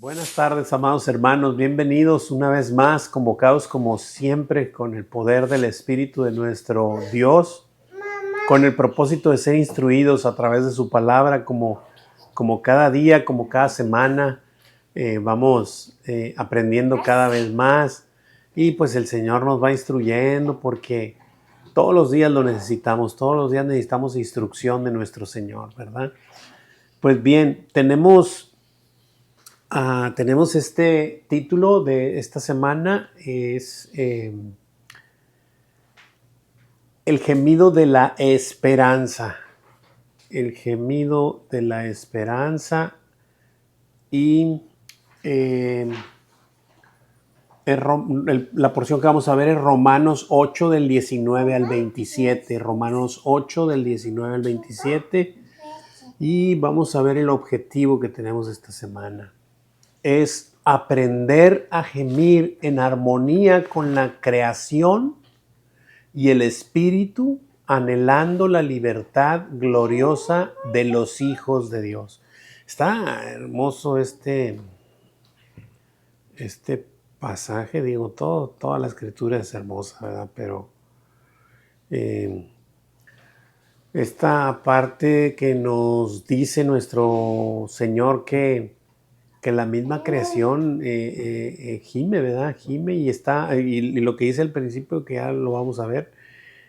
Buenas tardes, amados hermanos. Bienvenidos una vez más, convocados como siempre con el poder del Espíritu de nuestro Dios, con el propósito de ser instruidos a través de su palabra, como cada día, como cada semana. Vamos aprendiendo cada vez más y pues el Señor nos va instruyendo porque todos los días lo necesitamos, todos los días necesitamos instrucción de nuestro Señor, ¿verdad? Pues bien, tenemos este título de esta semana, es el gemido de la esperanza. El gemido de la esperanza y la porción que vamos a ver es Romanos 8 del 19 al 27. Romanos 8 del 19 al 27. Y vamos a ver el objetivo que tenemos esta semana. Es aprender a gemir en armonía con la creación y el espíritu, anhelando la libertad gloriosa de los hijos de Dios. Está hermoso este pasaje, digo, toda la escritura es hermosa, ¿verdad? Pero esta parte que nos dice nuestro Señor que la misma creación gime, ¿verdad? Gime y está, y lo que dice al principio, que ya lo vamos a ver,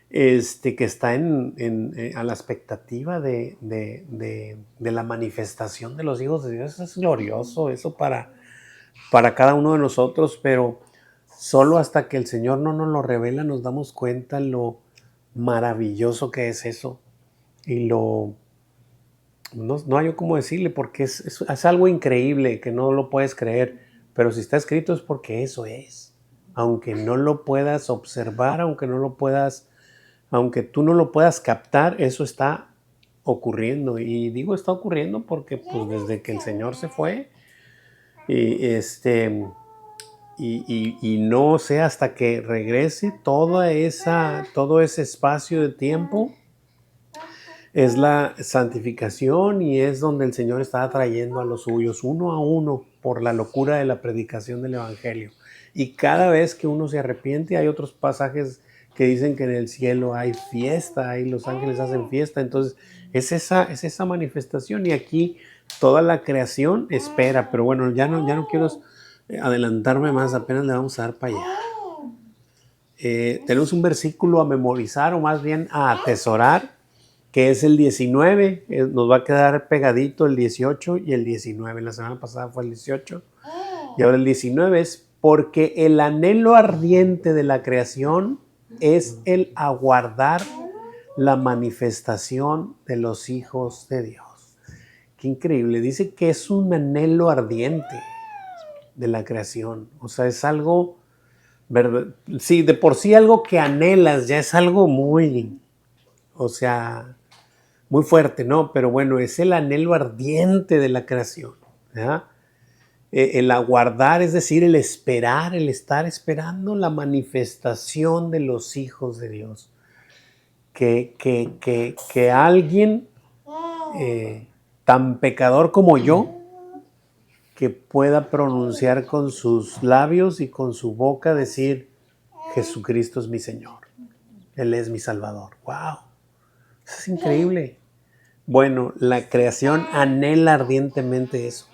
que está a la expectativa de la manifestación de los hijos de Dios. Eso es glorioso, eso para cada uno de nosotros, pero solo hasta que el Señor no nos lo revela nos damos cuenta lo maravilloso que es eso y no hay cómo decirle, porque es algo increíble que no lo puedes creer, pero si está escrito es porque eso es. Aunque no lo puedas observar, aunque tú no lo puedas captar, eso está ocurriendo. Y digo está ocurriendo porque pues desde que el Señor se fue, y no sé hasta que regrese todo ese espacio de tiempo, es la santificación y es donde el Señor está atrayendo a los suyos uno a uno por la locura de la predicación del Evangelio. Y cada vez que uno se arrepiente, hay otros pasajes que dicen que en el cielo hay fiesta, y los ángeles hacen fiesta. Entonces es esa manifestación, y aquí toda la creación espera. Pero bueno, ya no quiero adelantarme más, apenas le vamos a dar para allá. Tenemos un versículo a memorizar, o más bien a atesorar, que es el 19, nos va a quedar pegadito el 18 y el 19. La semana pasada fue el 18 y ahora el 19 es: porque el anhelo ardiente de la creación es el aguardar la manifestación de los hijos de Dios. Qué increíble, dice que es un anhelo ardiente de la creación, o sea, es algo, ¿verdad? Sí, de por sí algo que anhelas ya es algo muy, o sea, muy fuerte, ¿no? Pero bueno, es el anhelo ardiente de la creación, ¿verdad? El aguardar, es decir, el esperar, el estar esperando la manifestación de los hijos de Dios. Que alguien tan pecador como yo, que pueda pronunciar con sus labios y con su boca, decir: Jesucristo es mi Señor, Él es mi Salvador. ¡Wow! Eso es increíble. Bueno, la creación anhela ardientemente eso.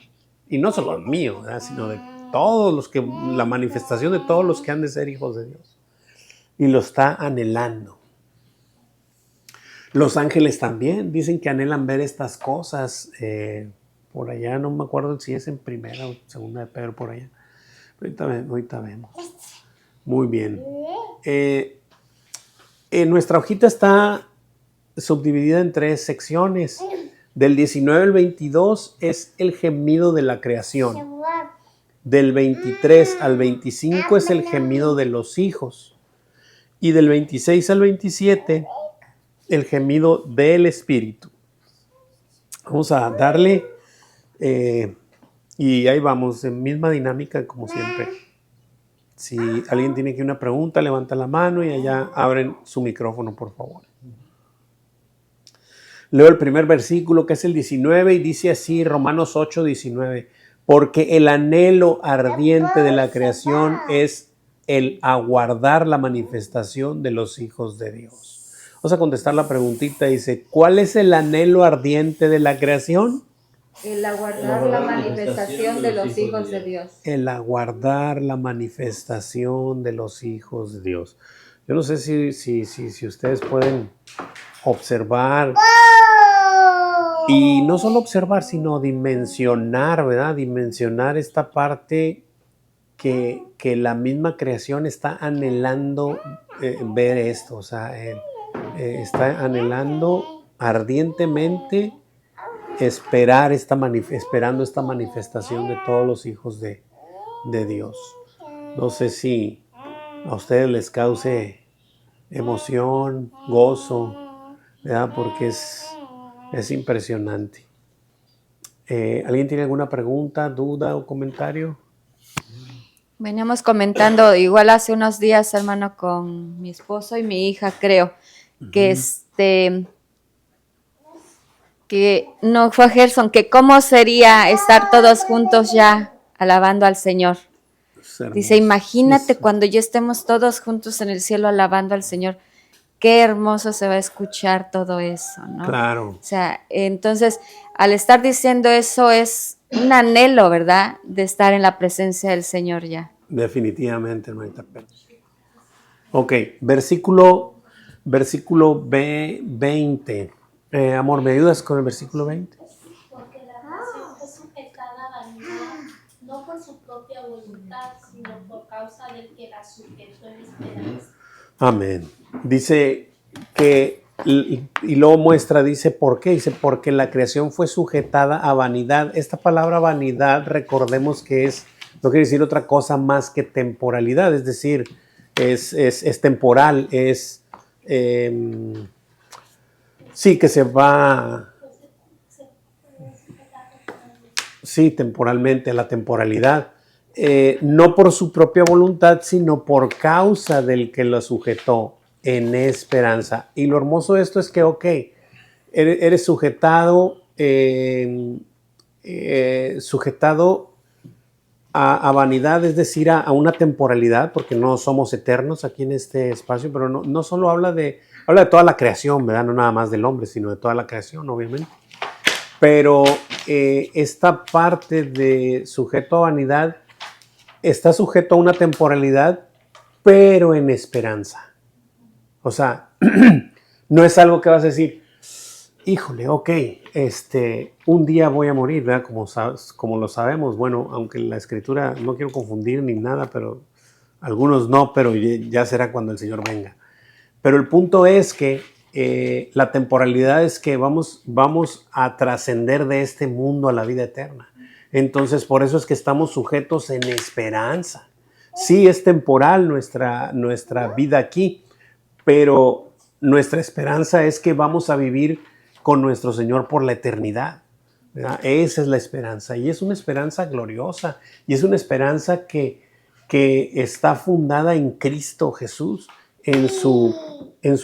Y no solo el mío, ¿verdad? Sino de todos los que, la manifestación de todos los que han de ser hijos de Dios. Y lo está anhelando. Los ángeles también dicen que anhelan ver estas cosas. Por allá, no me acuerdo si es en primera o segunda de Pedro, por allá. Ahorita vemos. Muy bien. Nuestra hojita está subdividida en 3 secciones. Del 19 al 22 es el gemido de la creación. Del 23 al 25 es el gemido de los hijos. Y del 26 al 27, el gemido del espíritu. Vamos a darle, y ahí vamos, en misma dinámica como siempre. Si alguien tiene aquí una pregunta, levanta la mano y allá abren su micrófono, por favor. Leo el primer versículo, que es el 19, y dice así, Romanos 8, 19. Porque el anhelo ardiente de la creación es el aguardar la manifestación de los hijos de Dios. Vamos a contestar la preguntita. Dice, ¿cuál es el anhelo ardiente de la creación? El aguardar la manifestación de los hijos de Dios. El aguardar la manifestación de los hijos de Dios. Yo no sé si ustedes pueden observar, y no solo observar, sino dimensionar, ¿verdad? Dimensionar esta parte que la misma creación está anhelando ver esto, o sea, está anhelando ardientemente esperando esta manifestación de todos los hijos de Dios. No sé si a ustedes les cause emoción, gozo, ¿verdad? Porque es impresionante. ¿Alguien tiene alguna pregunta, duda o comentario? Veníamos comentando igual hace unos días, hermano, con mi esposo y mi hija, creo, que que no fue Gerson, que cómo sería estar todos juntos ya alabando al Señor. Dice, imagínate cuando ya estemos todos juntos en el cielo alabando al Señor, qué hermoso se va a escuchar todo eso, ¿no? Claro. O sea, entonces, al estar diciendo eso es un anhelo, ¿verdad? De estar en la presencia del Señor ya. Definitivamente, hermanita. Ok, versículo B20. Amor, ¿me ayudas con el versículo 20? Porque la creación fue sujetada a vanidad, no por su propia voluntad, sino por causa del que la sujetó en esperanza. Amén. Dice que, y luego muestra, dice, ¿por qué? Dice, porque la creación fue sujetada a vanidad. Esta palabra vanidad, recordemos que no quiere decir otra cosa más que temporalidad, es decir, es temporal, sí, que se va, sí, temporalmente, la temporalidad. No por su propia voluntad, sino por causa del que lo sujetó en esperanza. Y lo hermoso de esto es que, ok, eres sujetado, sujetado a vanidad, es decir, a una temporalidad, porque no somos eternos aquí en este espacio, pero no solo habla de toda la creación, ¿verdad? No nada más del hombre, sino de toda la creación, obviamente. Pero esta parte de sujeto a vanidad está sujeto a una temporalidad, pero en esperanza. O sea, no es algo que vas a decir, híjole, ok, un día voy a morir, ¿verdad? Como lo sabemos. Bueno, aunque la escritura, no quiero confundir ni nada, pero algunos no, pero ya será cuando el Señor venga. Pero el punto es que la temporalidad es que vamos a trascender de este mundo a la vida eterna. Entonces, por eso es que estamos sujetos en esperanza. Sí, es temporal nuestra vida aquí, pero nuestra esperanza es que vamos a vivir con nuestro Señor por la eternidad, ¿verdad? Esa es la esperanza, y es una esperanza gloriosa, y es una esperanza que está fundada en Cristo Jesús, en su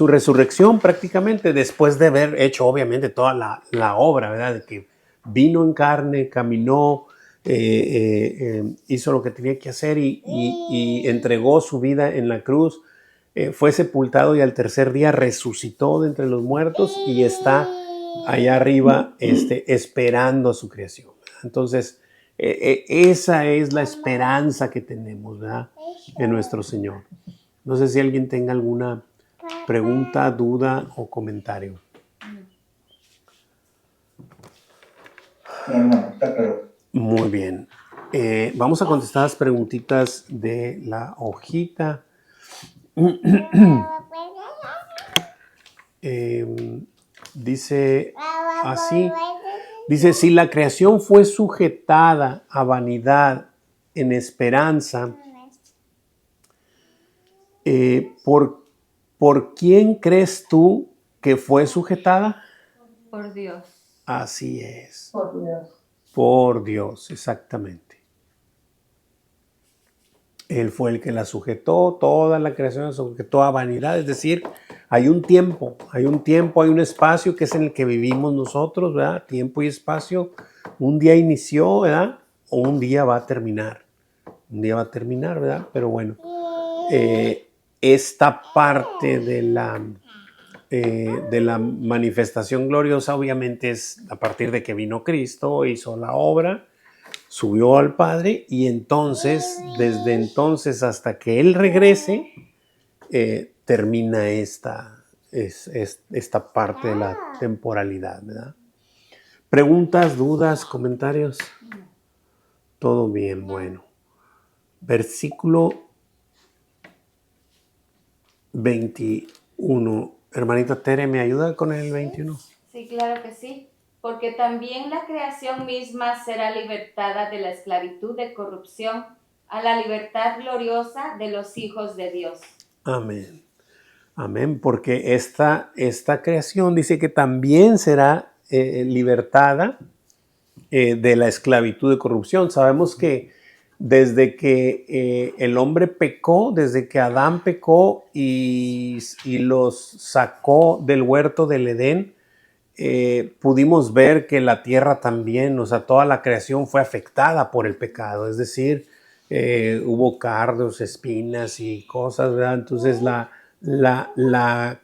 resurrección prácticamente, después de haber hecho obviamente toda la obra, ¿verdad? De que vino en carne, caminó, hizo lo que tenía que hacer y entregó su vida en la cruz, fue sepultado y al tercer día resucitó de entre los muertos y está allá arriba esperando a su creación. Entonces, esa es la esperanza que tenemos, ¿verdad? En nuestro Señor. No sé si alguien tenga alguna pregunta, duda o comentario. Muy bien. Vamos a contestar las preguntitas de la hojita. Dice así. Dice, si la creación fue sujetada a vanidad en esperanza, ¿por quién crees tú que fue sujetada? Por Dios. Así es. Por Dios. Por Dios, exactamente. Él fue el que la sujetó, toda la creación la sujetó a vanidad, es decir, hay un tiempo, hay un espacio que es en el que vivimos nosotros, ¿verdad? Tiempo y espacio. Un día inició, ¿verdad? un día va a terminar. Un día va a terminar, ¿verdad? Pero bueno, esta parte de la manifestación gloriosa obviamente es a partir de que vino Cristo, hizo la obra, subió al Padre y entonces, desde entonces hasta que Él regrese, termina esta parte de la temporalidad, ¿verdad? ¿Preguntas, dudas, comentarios? Todo bien, bueno. Versículo 21. Hermanita Tere, ¿me ayuda con el 21? Sí, claro que sí. Porque también la creación misma será libertada de la esclavitud de corrupción a la libertad gloriosa de los hijos de Dios. Amén. Amén, porque esta creación dice que también será libertada de la esclavitud de corrupción. Sabemos que desde que el hombre pecó, desde que Adán pecó y los sacó del huerto del Edén, pudimos ver que la tierra también, o sea, toda la creación fue afectada por el pecado, es decir, hubo cardos, espinas y cosas, ¿verdad? Entonces la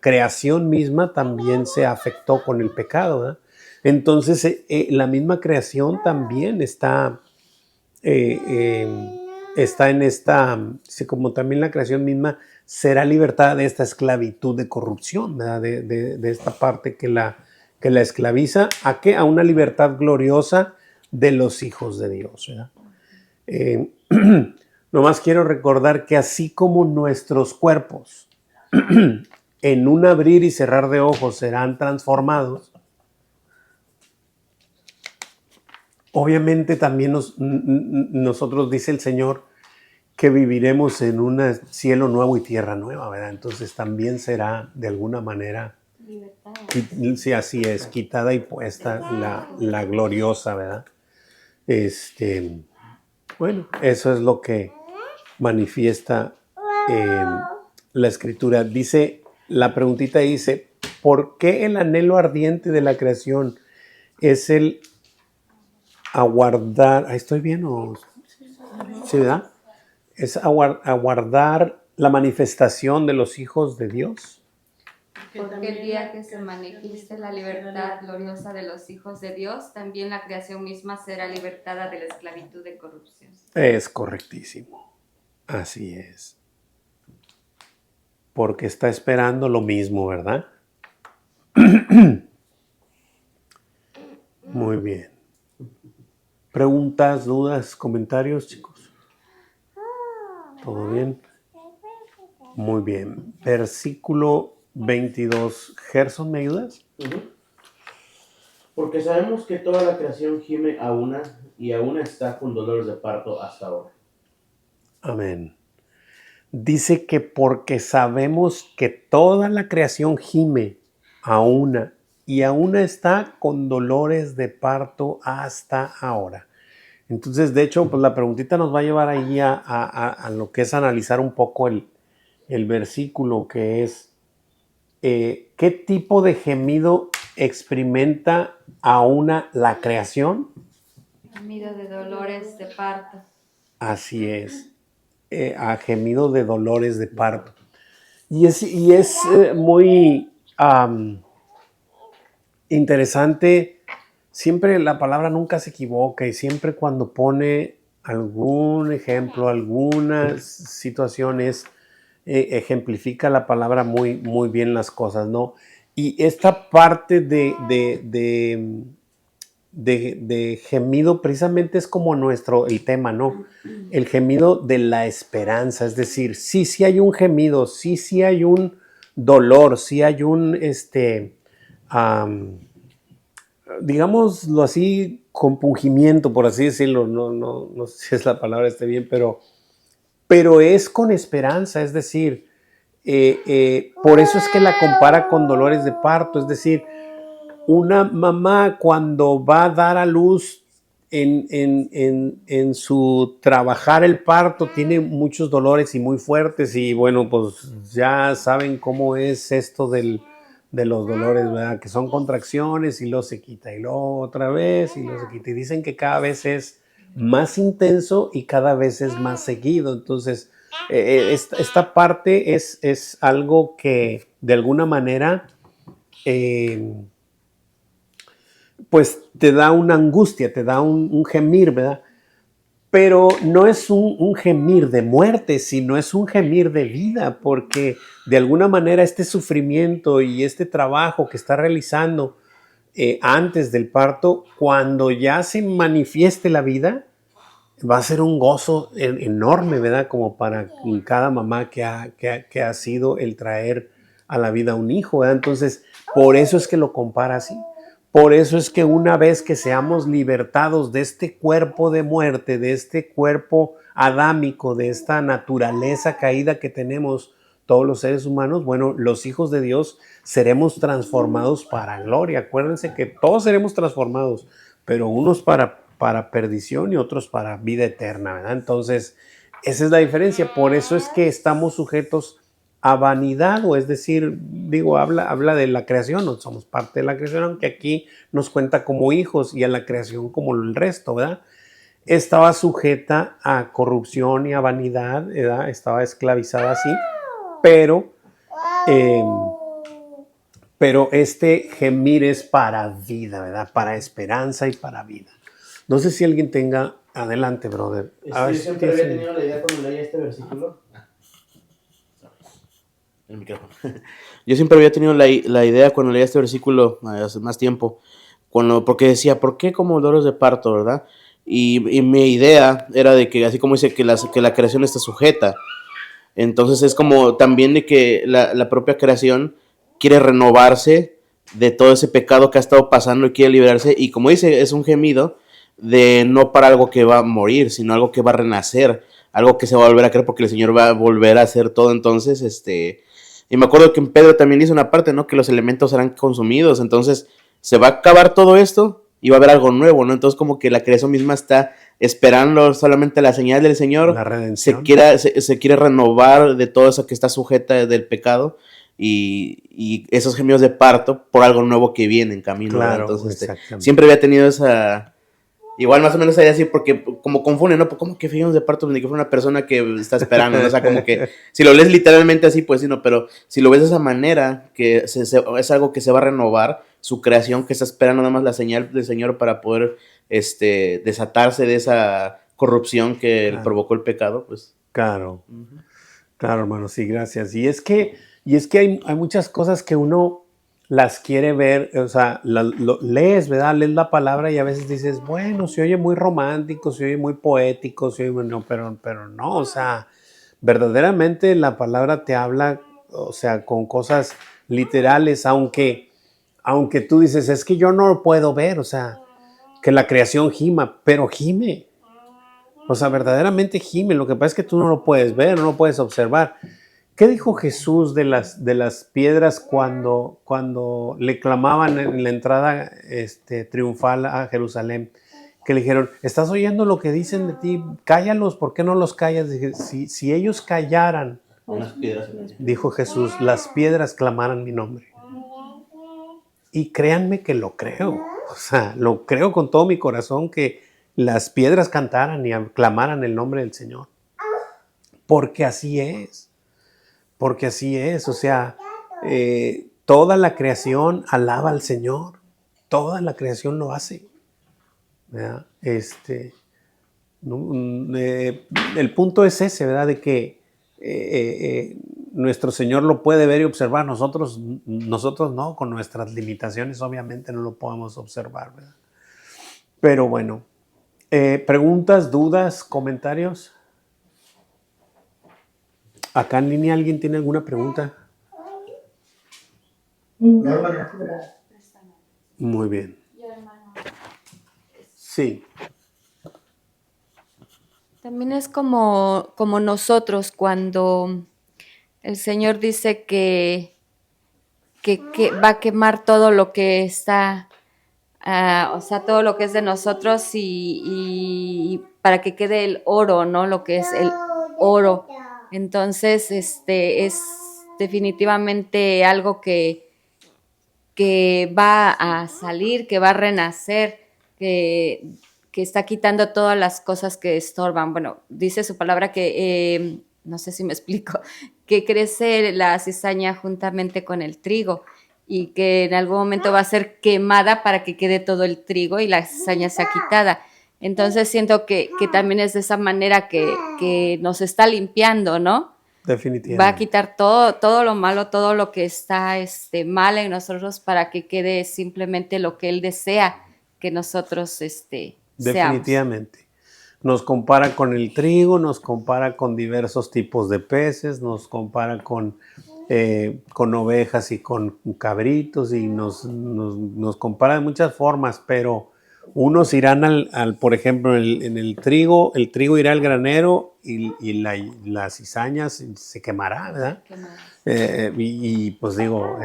creación misma también se afectó con el pecado, ¿verdad? Entonces la misma creación también está en esta, como también la creación misma será libertada de esta esclavitud de corrupción, ¿verdad? De esta parte que la esclaviza, ¿a qué? A una libertad gloriosa de los hijos de Dios, ¿verdad? Nomás quiero recordar que así como nuestros cuerpos en un abrir y cerrar de ojos serán transformados, obviamente también nosotros, dice el Señor, que viviremos en un cielo nuevo y tierra nueva, ¿verdad? Entonces también será de alguna manera, sí, así es, quitada y puesta la gloriosa, ¿verdad? Bueno, eso es lo que manifiesta la Escritura. Dice, la preguntita dice, ¿por qué el anhelo ardiente de la creación es el aguardar? ¿Ahí estoy bien o sí, verdad? Es aguardar la manifestación de los hijos de Dios. Porque el día que se manifieste la libertad gloriosa de los hijos de Dios, también la creación misma será libertada de la esclavitud de corrupción. Es correctísimo. Así es. Porque está esperando lo mismo, ¿verdad? Muy bien. ¿Preguntas, dudas, comentarios, chicos? ¿Todo bien? Muy bien. Versículo 22. Gerson, ¿me ayudas? Porque sabemos que toda la creación gime a una y aún está con dolores de parto hasta ahora. Amén. Dice que porque sabemos que toda la creación gime a una y aún está con dolores de parto hasta ahora. Entonces, de hecho, pues la preguntita nos va a llevar ahí a lo que es analizar un poco el versículo, que es ¿qué tipo de gemido experimenta aún la creación? Gemido de dolores de parto. Así es, a gemido de dolores de parto. Y es muy interesante. Siempre la palabra nunca se equivoca y siempre cuando pone algún ejemplo, algunas situaciones, ejemplifica la palabra muy, muy bien las cosas, ¿no? Y esta parte de gemido precisamente es como el tema, ¿no? El gemido de la esperanza, es decir, sí hay un gemido, sí hay un dolor, sí hay un, digámoslo así, compungimiento, por así decirlo, no sé si es la palabra esté bien, pero es con esperanza, es decir, por eso es que la compara con dolores de parto, es decir, una mamá cuando va a dar a luz en su trabajar el parto tiene muchos dolores y muy fuertes y bueno, pues ya saben cómo es esto de los dolores, ¿verdad? Que son contracciones y luego se quita y luego otra vez y luego se quita y dicen que cada vez es más intenso y cada vez es más seguido. Entonces, esta parte es algo que de alguna manera pues te da una angustia, te da un gemir, ¿verdad? Pero no es un gemir de muerte, sino es un gemir de vida, porque de alguna manera este sufrimiento y este trabajo que está realizando antes del parto, cuando ya se manifieste la vida, va a ser un gozo enorme, ¿verdad? Como para cada mamá que ha sido el traer a la vida un hijo, ¿verdad? Entonces, por eso es que lo compara así. Por eso es que una vez que seamos libertados de este cuerpo de muerte, de este cuerpo adámico, de esta naturaleza caída que tenemos todos los seres humanos, bueno, los hijos de Dios seremos transformados para gloria. Acuérdense que todos seremos transformados, pero unos para perdición y otros para vida eterna, ¿verdad? Entonces, esa es la diferencia. Por eso es que estamos sujetos a vanidad, o es decir, digo, habla de la creación, no somos parte de la creación, aunque aquí nos cuenta como hijos y a la creación como el resto, ¿verdad? Estaba sujeta a corrupción y a vanidad, ¿verdad? Estaba esclavizada así, pero, eh, pero este gemir es para vida, ¿verdad? Para esperanza y para vida. No sé si alguien tenga, adelante, brother. Yo siempre había tenido la idea cuando leía este versículo. El micrófono. Yo siempre había tenido la idea cuando leía este versículo hace más tiempo, porque decía, ¿por qué como dolores de parto, verdad? Y mi idea era de que, así como dice que la creación está sujeta, entonces es como también de que la propia creación quiere renovarse de todo ese pecado que ha estado pasando y quiere liberarse, y como dice, es un gemido de no para algo que va a morir, sino algo que va a renacer, algo que se va a volver a creer porque el Señor va a volver a hacer todo. Entonces, y me acuerdo que en Pedro también dice una parte, ¿no? Que los elementos serán consumidos, entonces se va a acabar todo esto y va a haber algo nuevo, ¿no? Entonces como que la creación misma está esperando solamente la señal del Señor, la redención. se quiere renovar de todo eso que está sujeta del pecado y esos gemidos de parto por algo nuevo que viene en camino, Claro, ¿verdad? Entonces exactamente. siempre había tenido esa... Igual más o menos sería así, porque como confunde, ¿no? ¿Cómo que gemidos de parto? Ni que fuera una persona que está esperando, ¿no? O sea, como que si lo lees literalmente así, pues sí, no, pero si lo ves de esa manera, que es algo que se va a renovar, su creación, que está esperando nada más la señal del Señor para poder desatarse de esa corrupción que Claro. provocó el pecado, pues. Claro, claro, hermano, sí, gracias. Y es que hay muchas cosas que uno las quiere ver, o sea, lees, ¿verdad? Lees la palabra y a veces dices, bueno, se oye muy romántico, se oye muy poético, se oye, no, pero no, o sea, verdaderamente la palabra te habla, o sea, con cosas literales, aunque tú dices, es que yo no lo puedo ver, o sea, que la creación gima, pero gime. O sea, verdaderamente gime. Lo que pasa es que tú no lo puedes ver, no lo puedes observar. ¿Qué dijo Jesús de las piedras cuando le clamaban en la entrada triunfal a Jerusalén? Que le dijeron, ¿estás oyendo lo que dicen de ti? Cállalos, ¿por qué no los callas? Dije, si ellos callaran, Unas piedras. dijo Jesús, las piedras clamaran mi nombre. Y créanme que lo creo. O sea, lo creo con todo mi corazón que las piedras cantaran y clamaran el nombre del Señor. Porque así es. Porque así es. O sea, toda la creación alaba al Señor. Toda la creación lo hace. ¿Verdad? El punto es ese, ¿verdad? De que nuestro Señor lo puede ver y observar. Nosotros no, con nuestras limitaciones obviamente no lo podemos observar, ¿verdad? Pero bueno, preguntas, dudas, comentarios. Acá en línea, ¿alguien tiene alguna pregunta? Muy bien. Sí. También es como nosotros cuando el Señor dice que va a quemar todo lo que está, o sea, todo lo que es de nosotros y para que quede el oro, ¿no? Lo que es el oro. Entonces, es definitivamente algo que va a salir, que va a renacer, que está quitando todas las cosas que estorban. Bueno, dice su palabra que, no sé si me explico, que crece la cizaña juntamente con el trigo y que en algún momento va a ser quemada para que quede todo el trigo y la cizaña sea quitada. Entonces siento que también es de esa manera que nos está limpiando, ¿no? Definitivamente. Va a quitar todo lo malo, todo lo que está mal en nosotros para que quede simplemente lo que Él desea que nosotros seamos. Definitivamente. Nos compara con el trigo, nos compara con diversos tipos de peces, nos compara con ovejas y con cabritos y nos compara de muchas formas, pero unos irán por ejemplo, en el trigo irá al granero y la cizaña se quemará, ¿verdad? Y pues digo,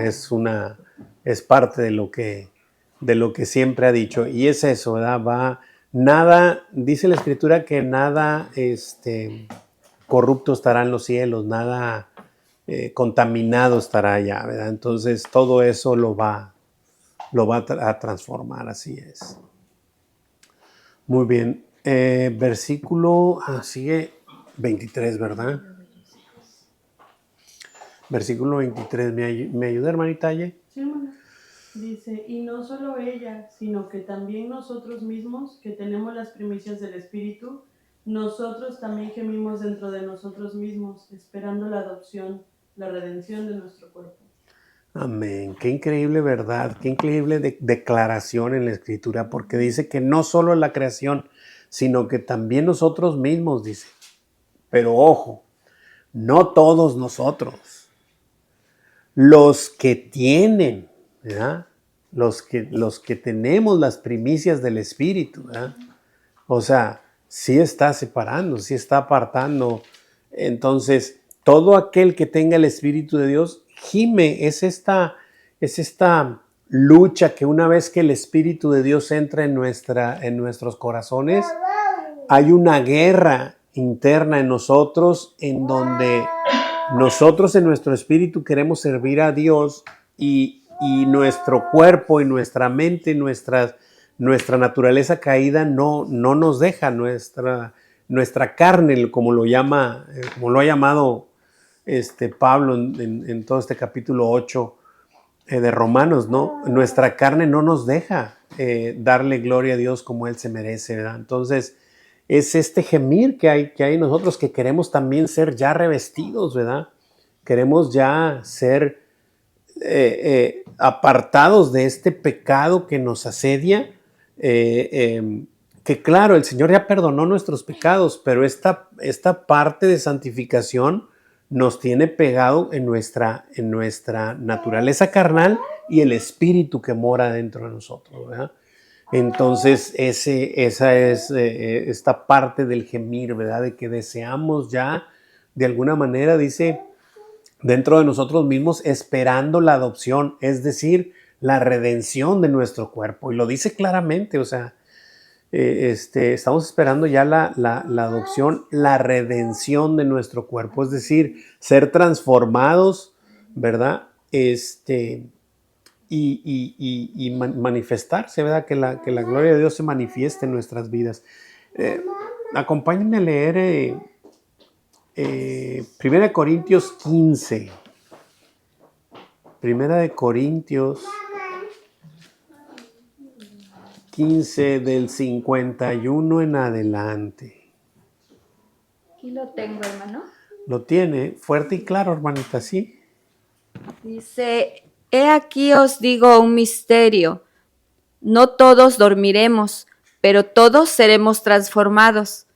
es parte de lo que siempre ha dicho, y es eso, ¿verdad? Nada, dice la Escritura que nada corrupto estará en los cielos, nada contaminado estará allá, ¿verdad? Entonces todo eso lo va a transformar, así es. Muy bien. Versículo, sigue 23, ¿verdad? Versículo 23. ¿Me ayuda, hermanita Ye? Sí, hermana. Dice, y no solo ella, sino que también nosotros mismos, que tenemos las primicias del Espíritu, nosotros también gemimos dentro de nosotros mismos, esperando la adopción, la redención de nuestro cuerpo. Amén. Qué increíble verdad, qué increíble declaración en la Escritura, porque dice que no solo la creación, sino que también nosotros mismos, dice. Pero ojo, no todos nosotros. Los que tienen, ¿verdad? Los que tenemos las primicias del Espíritu, ¿verdad? O sea, sí está separando, sí está apartando. Entonces, todo aquel que tenga el Espíritu de Dios gime, es esta lucha que una vez que el Espíritu de Dios entra en nuestros corazones, hay una guerra interna en nosotros en donde nosotros en nuestro espíritu queremos servir a Dios y nuestro cuerpo y nuestra mente, nuestra naturaleza caída no nos deja, nuestra carne, como lo ha llamado Pablo en todo este capítulo 8 de Romanos, ¿no? Nuestra carne no nos deja darle gloria a Dios como Él se merece, ¿verdad? Entonces, es este gemir que hay en nosotros, que queremos también ser ya revestidos, ¿verdad? Queremos ya ser apartados de este pecado que nos asedia, que claro, el Señor ya perdonó nuestros pecados, pero esta parte de santificación nos tiene pegado en nuestra naturaleza carnal y el espíritu que mora dentro de nosotros, ¿verdad? Entonces, esa es esta parte del gemir, ¿verdad? De que deseamos ya, de alguna manera, dice, dentro de nosotros mismos, esperando la adopción, es decir, la redención de nuestro cuerpo. Y lo dice claramente, o sea, estamos esperando ya la adopción, la redención de nuestro cuerpo, es decir, ser transformados, ¿verdad? Y manifestarse, ¿verdad? Que la gloria de Dios se manifieste en nuestras vidas. Acompáñenme a leer 1 Corintios 15. 1 Corintios 15 del 51 en adelante. Aquí lo tengo, hermano. Lo tiene fuerte y claro, hermanita, ¿sí? Dice, he aquí os digo un misterio. No todos dormiremos, pero todos seremos transformados.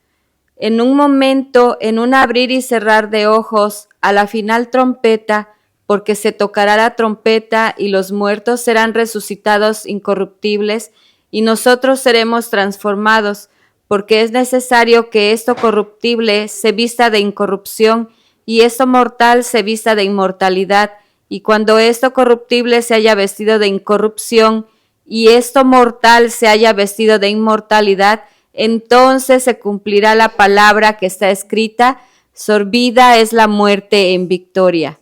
En un momento, en un abrir y cerrar de ojos, a la final trompeta, porque se tocará la trompeta y los muertos serán resucitados incorruptibles y nosotros seremos transformados, porque es necesario que esto corruptible se vista de incorrupción y esto mortal se vista de inmortalidad. Y cuando esto corruptible se haya vestido de incorrupción y esto mortal se haya vestido de inmortalidad, entonces se cumplirá la palabra que está escrita, sorbida es la muerte en victoria.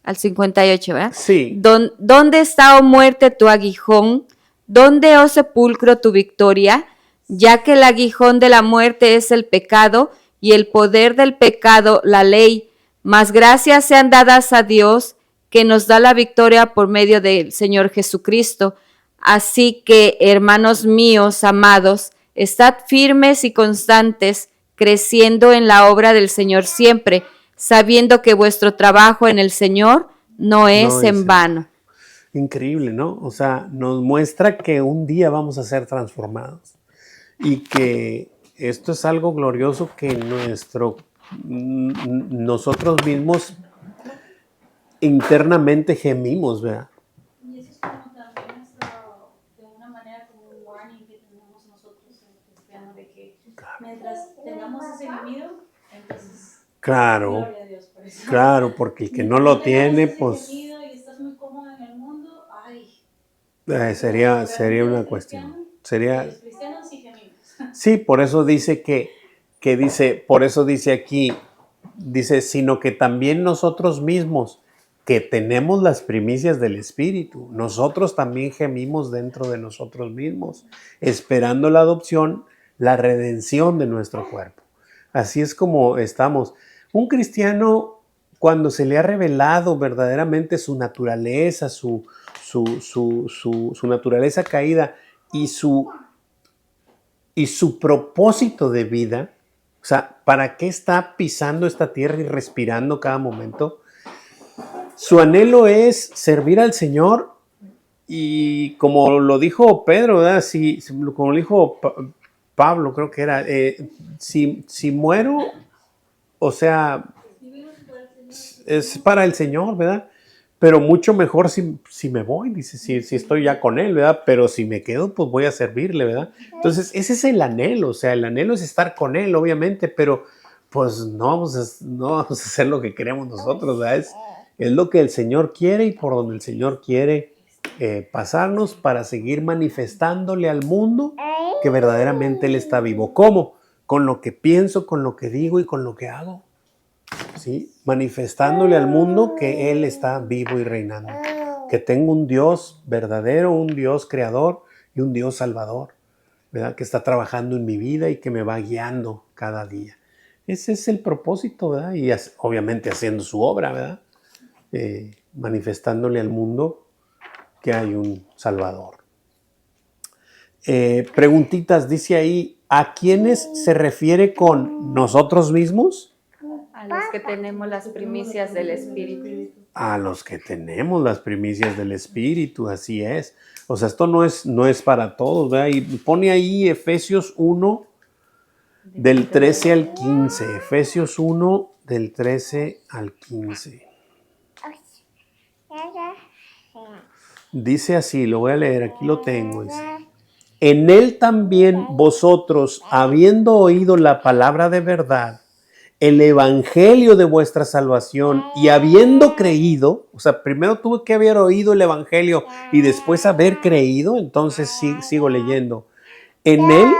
Al 58, ¿verdad? Sí. ¿Dónde está, oh muerte, tu aguijón? ¿Dónde, oh sepulcro, tu victoria? ya que el aguijón de la muerte es el pecado y el poder del pecado la ley. Mas gracias sean dadas a Dios que nos da la victoria por medio del Señor Jesucristo. Así que, hermanos míos amados, estad firmes y constantes, creciendo en la obra del Señor siempre, sabiendo que vuestro trabajo en el Señor no es en vano. Increíble, ¿no? O sea, nos muestra que un día vamos a ser transformados y que esto es algo glorioso que nosotros mismos internamente gemimos, ¿verdad? Y eso es como también de una manera como un warning que tenemos nosotros en el cristiano, de que mientras tengamos ese gemido, entonces Claro, gloria a Dios por eso. claro, porque el que no lo tiene, pues Gemido y estás muy cómodo en el mundo, ay, sería una cuestión. Sería, los cristianos sí gemimos. sí, por eso dice por eso dice aquí, dice, sino que también nosotros mismos, que tenemos las primicias del Espíritu, nosotros también gemimos dentro de nosotros mismos, esperando la adopción, la redención de nuestro cuerpo. Así es como estamos. Un cristiano, cuando se le ha revelado verdaderamente su naturaleza, su naturaleza caída y su propósito de vida, o sea, ¿para qué está pisando esta tierra y respirando cada momento? Su anhelo es servir al Señor y como lo dijo Pedro, ¿verdad? Como lo dijo Pablo, creo que era, si muero, o sea, es para el Señor, ¿verdad? Pero mucho mejor si me voy, dice, si estoy ya con Él, ¿verdad? Pero si me quedo, pues voy a servirle, ¿verdad? Entonces, ese es el anhelo, o sea, el anhelo es estar con Él, obviamente, pero pues no vamos a hacer lo que queremos nosotros, ¿verdad? Es lo que el Señor quiere y por donde el Señor quiere pasarnos para seguir manifestándole al mundo que verdaderamente Él está vivo. ¿Cómo? Con lo que pienso, con lo que digo y con lo que hago. ¿Sí? Manifestándole al mundo que Él está vivo y reinando. Que tengo un Dios verdadero, un Dios creador y un Dios salvador, ¿verdad? Que está trabajando en mi vida y que me va guiando cada día. Ese es el propósito, ¿verdad? Y obviamente haciendo su obra, ¿verdad? Manifestándole al mundo que hay un Salvador. Preguntitas, dice ahí, ¿a quiénes se refiere con nosotros mismos? A los que tenemos las primicias del Espíritu. A los que tenemos las primicias del Espíritu, así es. O sea, esto no es para todos, ¿verdad? Y pone ahí Efesios 1, del 13 al 15. Efesios 1, del 13 al 15. Dice así, lo voy a leer, aquí lo tengo. Dice, en Él también vosotros, habiendo oído la palabra de verdad, el evangelio de vuestra salvación y habiendo creído, o sea, primero tuve que haber oído el evangelio y después haber creído, entonces sigo leyendo. En Él,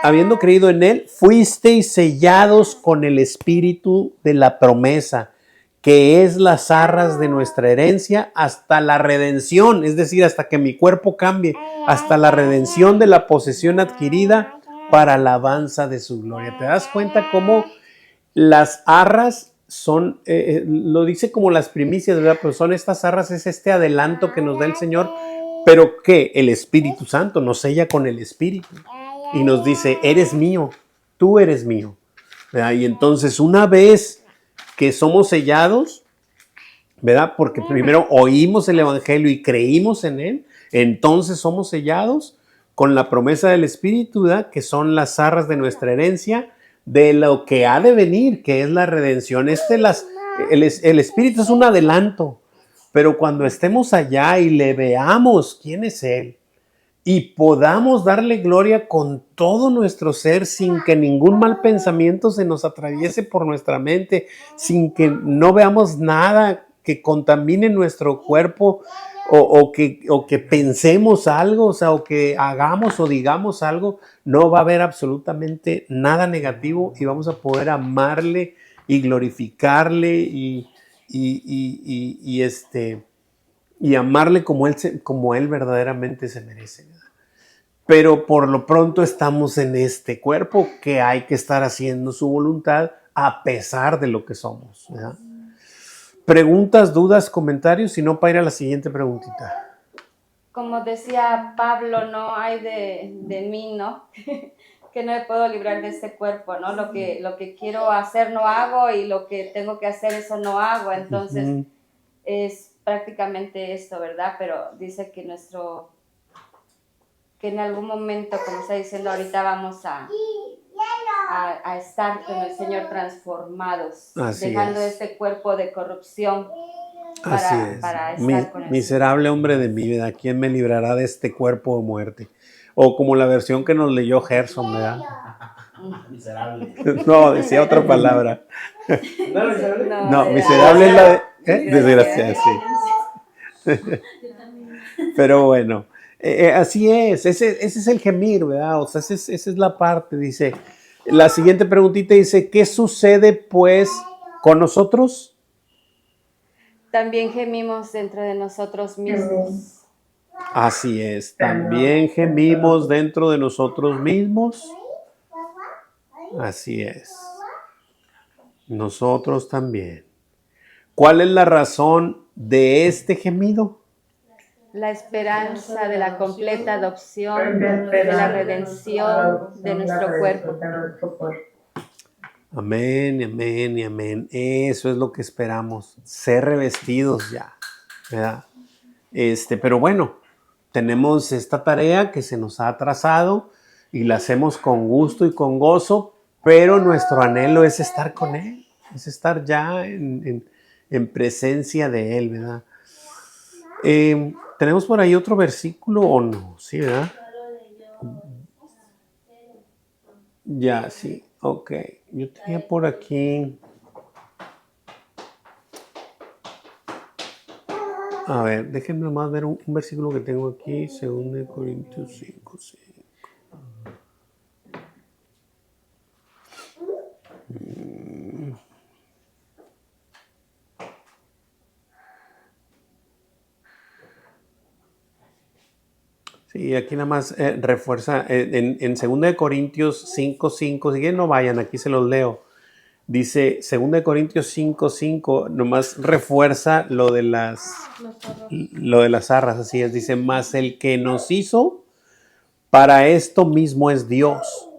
habiendo creído en Él, fuisteis sellados con el espíritu de la promesa, que es las arras de nuestra herencia hasta la redención, es decir, hasta que mi cuerpo cambie, hasta la redención de la posesión adquirida para alabanza de su gloria. ¿Te das cuenta cómo las arras son, lo dice como las primicias, ¿verdad? Pero son estas arras, es este adelanto que nos da el Señor, pero que el Espíritu Santo nos sella con el Espíritu y nos dice, eres mío, tú eres mío, ¿verdad? Y entonces una vez que somos sellados, ¿verdad? Porque primero oímos el Evangelio y creímos en él, entonces somos sellados con la promesa del Espíritu, ¿verdad? Que son las arras de nuestra herencia, de lo que ha de venir, que es la redención. El Espíritu es un adelanto, pero cuando estemos allá y le veamos quién es Él y podamos darle gloria con todo nuestro ser sin que ningún mal pensamiento se nos atraviese por nuestra mente, sin que no veamos nada que contamine nuestro cuerpo o que pensemos algo, o sea, o que hagamos o digamos algo, no va a haber absolutamente nada negativo y vamos a poder amarle y glorificarle y amarle como él verdaderamente se merece, ¿verdad? pero por lo pronto estamos en este cuerpo que hay que estar haciendo su voluntad a pesar de lo que somos, ¿verdad? Preguntas, dudas, comentarios, si no, para ir a la siguiente preguntita. Como decía Pablo, no hay de mí, ¿no? Que no me puedo librar de este cuerpo, ¿no? Lo que quiero hacer no hago y lo que tengo que hacer eso no hago. Entonces, es prácticamente esto, ¿verdad? Pero dice que que en algún momento, como está diciendo ahorita, vamos a estar con el Señor transformados, Así dejando es. este cuerpo de corrupción Así es. para estar con el Miserable hombre de mi vida, ¿quién me librará de este cuerpo de muerte? O como la versión que nos leyó Gerson, ¿verdad? Miserable. No, decía otra palabra. ¿No era miserable? No, miserable es la de... Desgraciada, sí. Pero bueno, así es, ese es el gemir, ¿verdad? O sea, esa es la parte, dice. La siguiente preguntita dice, ¿qué sucede pues con nosotros? También gemimos dentro de nosotros mismos. Así es, también gemimos dentro de nosotros mismos. Así es. Nosotros también. ¿Cuál es la razón de este gemido? La esperanza de la completa adopción, de la redención de nuestro cuerpo. Amén, amén y amén. Eso es lo que esperamos, ser revestidos ya, ¿verdad? Pero bueno, tenemos esta tarea que se nos ha atrasado y la hacemos con gusto y con gozo, pero nuestro anhelo es estar con Él, es estar ya en presencia de Él, ¿verdad? ¿Tenemos por ahí otro versículo o no? Sí, ¿verdad? Ya, sí, ok. Yo tenía por aquí... A ver, déjenme nomás ver un versículo que tengo aquí, 2 Corintios 5, 5. Sí, aquí nada más refuerza, en 2 Corintios 5, 5, si quieren no vayan, aquí se los leo. Dice 2 Corintios 5, 5, nomás refuerza lo de las arras, así es, dice, más el que nos hizo, para esto mismo es Dios,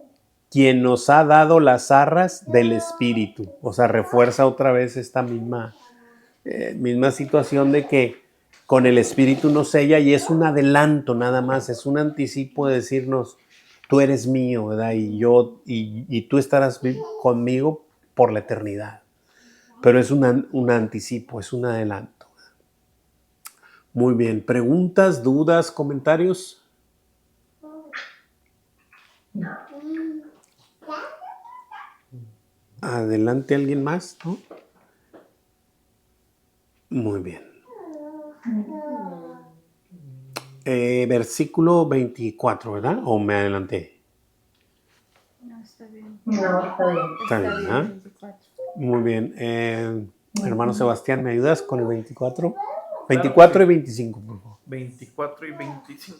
quien nos ha dado las arras del Espíritu. O sea, refuerza otra vez esta misma situación de que con el Espíritu nos sella y es un adelanto nada más, es un anticipo de decirnos, tú eres mío, ¿verdad? Y tú estarás conmigo por la eternidad. Pero es un anticipo, es un adelanto. Muy bien, ¿preguntas, dudas, comentarios? Adelante, ¿alguien más? ¿No? Muy bien. Versículo 24, ¿verdad? ¿O me adelanté? No, está bien. No, está bien. Está bien, ¿verdad? 24. Muy bien. Hermano Sebastián, ¿me ayudas con el 24? 24 y 25, por favor. 24 y 25.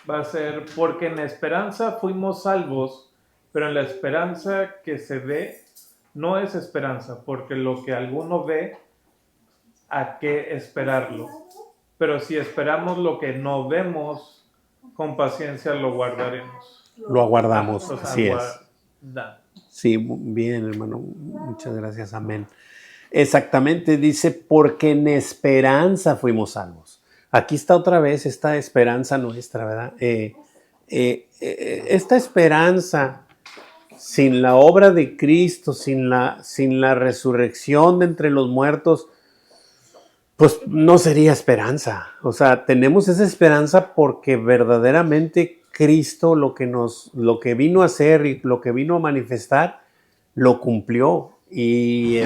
Va a ser, porque en la esperanza fuimos salvos, pero en la esperanza que se ve no es esperanza, porque lo que alguno ve, ¿a qué esperarlo? Pero si esperamos lo que no vemos, con paciencia lo guardaremos. Lo aguardamos, O sea, así es. Sí, bien, hermano. Muchas gracias, amén. Exactamente, dice, porque en esperanza fuimos salvos. Aquí está otra vez esta esperanza nuestra, ¿verdad? Esta esperanza, sin la obra de Cristo, sin la resurrección de entre los muertos, pues no sería esperanza. O sea, tenemos esa esperanza porque verdaderamente Cristo lo que vino a hacer y lo que vino a manifestar, lo cumplió y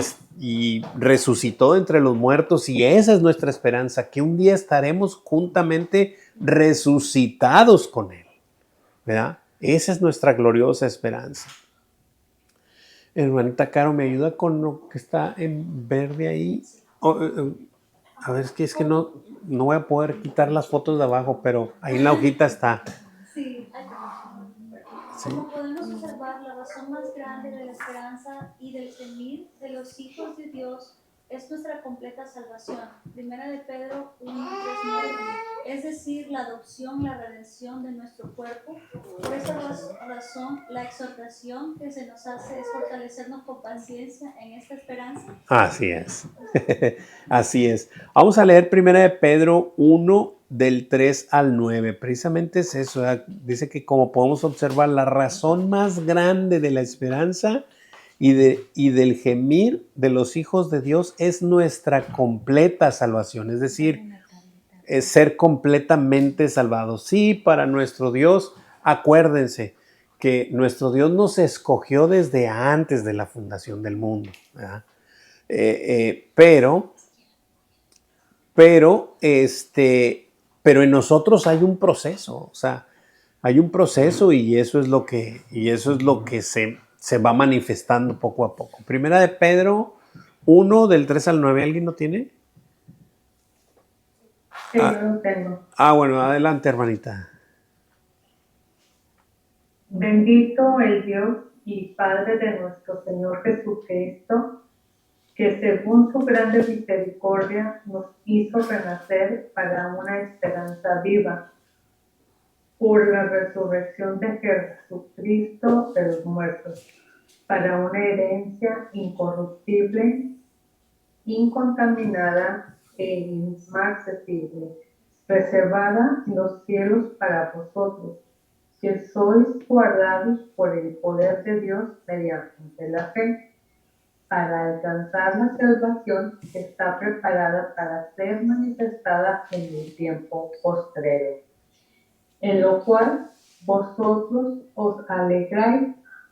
resucitó entre los muertos, y esa es nuestra esperanza, que un día estaremos juntamente resucitados con Él, ¿verdad? Esa es nuestra gloriosa esperanza. Hermanita Caro, ¿me ayuda con lo que está en verde ahí? A ver, es que no voy a poder quitar las fotos de abajo, pero ahí en la hojita está. Sí. Sí. Como podemos observar, la razón más grande de la esperanza y del gemir de los hijos de Dios es nuestra completa salvación. Primera de Pedro 1:3-9. Es decir, la adopción, la redención de nuestro cuerpo. Por esa razón, la exhortación que se nos hace es fortalecernos con paciencia en esta esperanza. Así es. Así es. Vamos a leer Primera de Pedro 1 del 3 al 9. Precisamente es eso. Dice que como podemos observar, la razón más grande de la esperanza y del gemir de los hijos de Dios es nuestra completa salvación. Es decir, es ser completamente salvados. Sí, para nuestro Dios, acuérdense que nuestro Dios nos escogió desde antes de la fundación del mundo, ¿verdad? Pero en nosotros hay un proceso, o sea, hay un proceso y eso es lo que se va manifestando poco a poco. Primera de Pedro 1 del 3 al 9, ¿alguien lo tiene? Sí, yo lo tengo. Bueno, adelante, hermanita. Bendito el Dios y Padre de nuestro Señor Jesucristo, que según su grande misericordia nos hizo renacer para una esperanza viva, por la resurrección de Jesucristo de los muertos, para una herencia incorruptible, incontaminada e inmarcesible, reservada en los cielos para vosotros, que sois guardados por el poder de Dios mediante la fe, para alcanzar la salvación que está preparada para ser manifestada en el tiempo postrero, en lo cual vosotros os alegráis,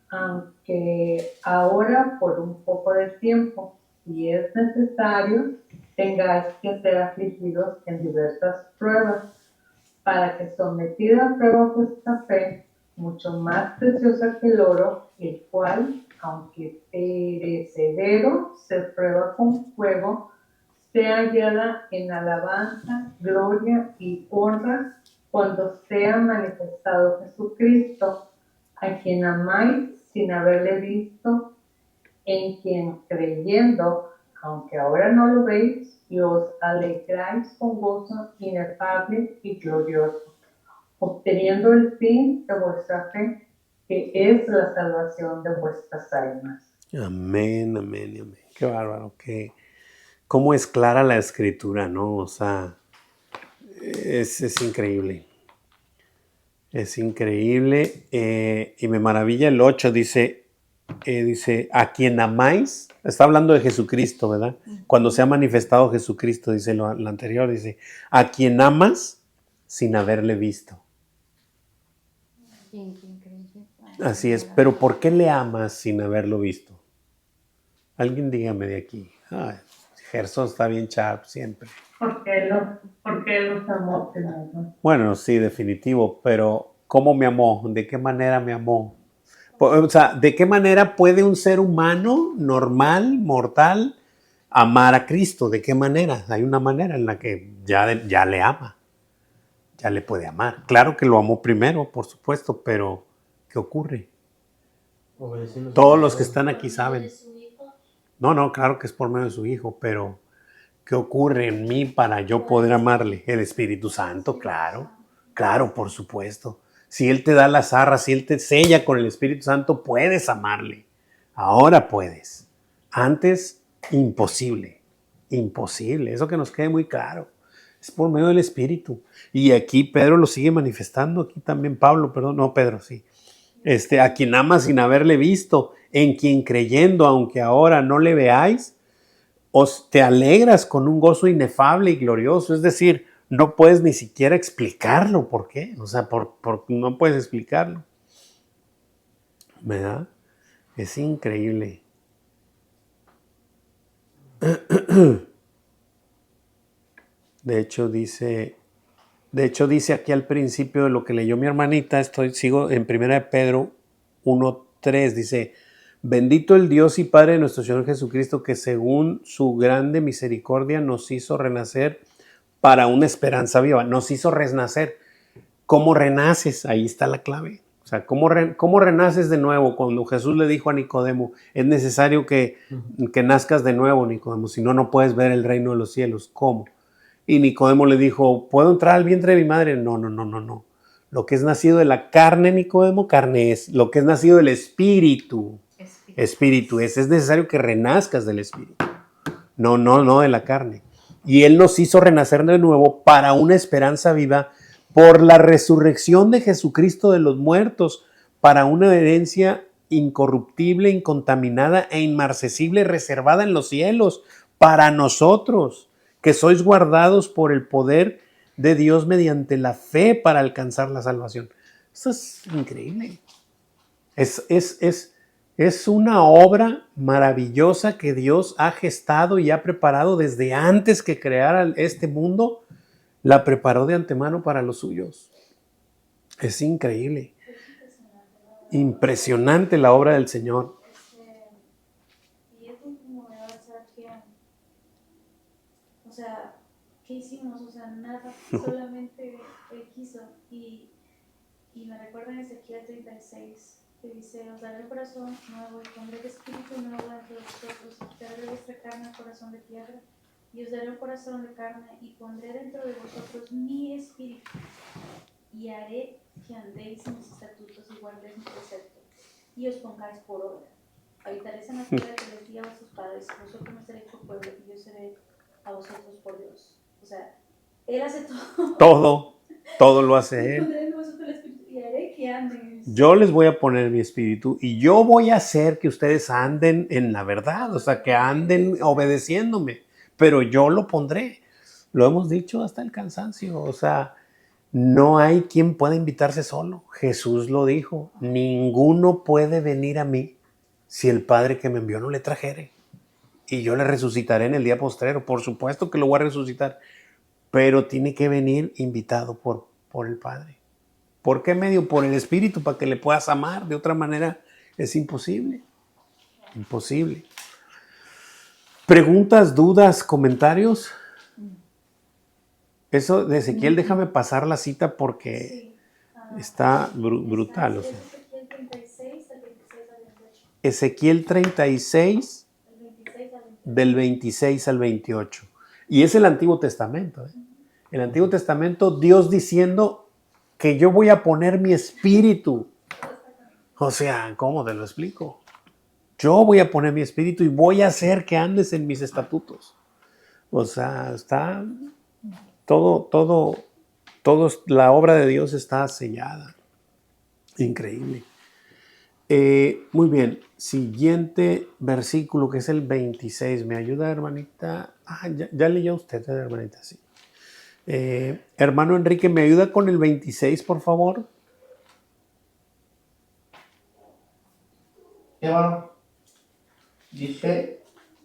aunque ahora por un poco de tiempo, si es necesario, tengáis que ser afligidos en diversas pruebas, para que sometida a prueba vuestra fe, mucho más preciosa que el oro, el cual, aunque perecedero, se prueba con fuego, sea hallada en alabanza, gloria y honra cuando sea manifestado Jesucristo, a quien amáis sin haberle visto, en quien creyendo, aunque ahora no lo veis, y os alegráis con gozo inefable y glorioso, obteniendo el fin de vuestra fe, que es la salvación de vuestras almas. Amén, amén, amén. Qué bárbaro, cómo es clara la escritura, ¿no? O sea, es increíble. Es increíble. Y me maravilla el 8, dice, a quien amáis, está hablando de Jesucristo, ¿verdad? Cuando se ha manifestado Jesucristo, dice lo anterior, dice, a quien amas sin haberle visto. Así es, pero ¿por qué le amas sin haberlo visto? Alguien dígame de aquí. Gerson está bien sharp siempre. ¿Por qué los amó? Bueno, sí, definitivo, pero ¿cómo me amó? ¿De qué manera me amó? O sea, ¿de qué manera puede un ser humano normal, mortal, amar a Cristo? ¿De qué manera? Hay una manera en la que ya le ama, ya le puede amar. Claro que lo amó primero, por supuesto, pero ¿qué ocurre? Todos los que están aquí saben. No, claro que es por medio de su Hijo, pero ¿qué ocurre en mí para yo poder amarle? El Espíritu Santo, claro, por supuesto. Si Él te da las arras, si Él te sella con el Espíritu Santo, puedes amarle. Ahora puedes. Antes, imposible. Eso que nos quede muy claro. Es por medio del Espíritu. Y aquí Pedro lo sigue manifestando, aquí también Pablo, Pedro, sí. A quien ama sin haberle visto, en quien creyendo, aunque ahora no le veáis, te alegras con un gozo inefable y glorioso. Es decir, no puedes ni siquiera explicarlo. ¿Por qué? O sea, no puedes explicarlo. ¿Verdad? Es increíble. De hecho, dice aquí al principio de lo que leyó mi hermanita, sigo en 1 Pedro 1:3, dice, Bendito el Dios y Padre de nuestro Señor Jesucristo, que según su grande misericordia nos hizo renacer para una esperanza viva. Nos hizo renacer. ¿Cómo renaces? Ahí está la clave. O sea, ¿cómo renaces de nuevo? Cuando Jesús le dijo a Nicodemo, es necesario que nazcas de nuevo, Nicodemo, si no, no puedes ver el reino de los cielos. ¿Cómo? Y Nicodemo le dijo, ¿puedo entrar al vientre de mi madre? No. Lo que es nacido de la carne, Nicodemo, carne es. Lo que es nacido del espíritu, espíritu es. Es necesario que renazcas del espíritu. No de la carne. Y Él nos hizo renacer de nuevo para una esperanza viva por la resurrección de Jesucristo de los muertos, para una herencia incorruptible, incontaminada e inmarcesible, reservada en los cielos, para nosotros, que sois guardados por el poder de Dios mediante la fe para alcanzar la salvación. Esto es increíble. Es una obra maravillosa que Dios ha gestado y ha preparado desde antes que creara este mundo. La preparó de antemano para los suyos. Es increíble. Impresionante la obra del Señor. Y es como de avanzar que, o sea, ¿qué hicimos? O sea, nada, solamente Él quiso. Y me recuerda en Ezequiel 36, que dice, os daré un corazón nuevo y pondré espíritu nuevo dentro de vosotros, y quitaré de vuestra carne el corazón de piedra, y os daré un corazón de carne, y pondré dentro de vosotros mi espíritu, y haré que andéis en mis estatutos y guardéis mis preceptos, y os pongáis por obra. Habitaréis en la tierra que les di a vuestros padres, y vosotros me seréis por pueblo, y yo seré a vosotros por Dios. O sea, Él hace todo. Todo lo hace Él. Pondré en vosotros el espíritu, y haré que anden. Yo les voy a poner mi espíritu y yo voy a hacer que ustedes anden en la verdad, o sea, que anden obedeciéndome, pero yo lo pondré. Lo hemos dicho hasta el cansancio, o sea, no hay quien pueda invitarse solo. Jesús lo dijo, ninguno puede venir a mí si el Padre que me envió no le trajere. Y yo le resucitaré en el día postrero. Por supuesto que lo voy a resucitar, pero tiene que venir invitado por el Padre. ¿Por qué medio? Por el Espíritu, para que le puedas amar. De otra manera es imposible. Imposible. ¿Preguntas, dudas, comentarios? Eso de Ezequiel, déjame pasar la cita porque está brutal. O sea. Ezequiel 36, del 26 al 28. Y es el Antiguo Testamento. El Antiguo Testamento, Dios diciendo que yo voy a poner mi espíritu. O sea, ¿cómo te lo explico? Yo voy a poner mi espíritu y voy a hacer que andes en mis estatutos. O sea, está todo, la obra de Dios está sellada. Increíble. Muy bien, siguiente versículo que es el 26. ¿Me ayuda, hermanita? Ya leyó usted, hermanita, sí. Hermano Enrique, ¿me ayuda con el 26, por favor? Hermano, dice,